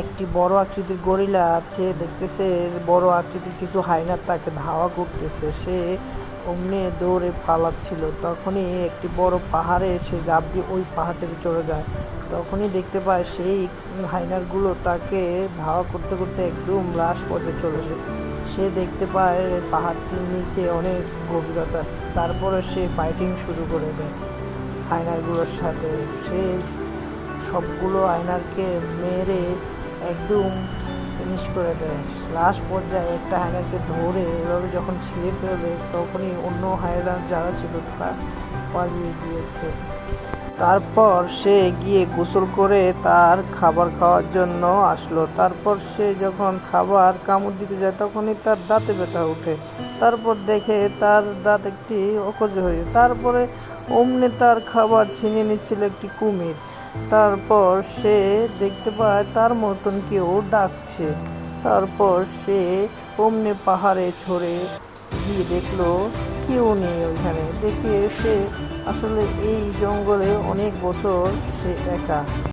একটি বড় আকৃতির গরিলা আছে, দেখতেছে বড় আকৃতির কিছু হায়না তাকে ধাওয়া করতেছে। সে অমনি দৌড়ে পালাচ্ছিল। তখনই একটি বড় পাহাড়ে সে ঝাঁপ দিয়ে ওই পাহাড় থেকে চলে যায়। তখনই দেখতে পায় সেই হায়নারগুলো তাকে ধাওয়া করতে করতে একদম লাশ পর্যায়ে চলে আসে। সে দেখতে পায় পাহাড়টির নিচে অনেক গভীরতা। তারপরে সে ফাইটিং শুরু করে দেয় হায়নারগুলোর সাথে। সে সবগুলো হায়নারকে মেরে একদম ফিনিশ করে দেয়। লাস্ট পর্যায়ে একটা হায়নারকে ধরে এভাবে যখন ছিঁড়ে ফেলবে, তখনই অন্য হায়নার যারা ছিল তারা পালিয়ে গিয়েছে। তারপর সে গিয়ে গোসল করে তার খাবার খাওয়ার জন্য আসলো। তারপর সে যখন খাবার কামড় দিতে যায়, তখনই তার দাঁতে ব্যথা ওঠে। তারপর দেখে তার দাঁত একটি অকেজো হয়েছে। তারপরে অমনি তার খাবার ছিনিয়ে নিচ্ছিল একটি কুমির। তারপর সে দেখতে পায় তার মতন কেউ ডাকছে। তারপর সে অমনি পাহাড়ে চড়ে গিয়ে দেখলো কেউ নেই ওইখানে। দেখে সে আসলে এই জঙ্গলে অনেক বছর সে একা।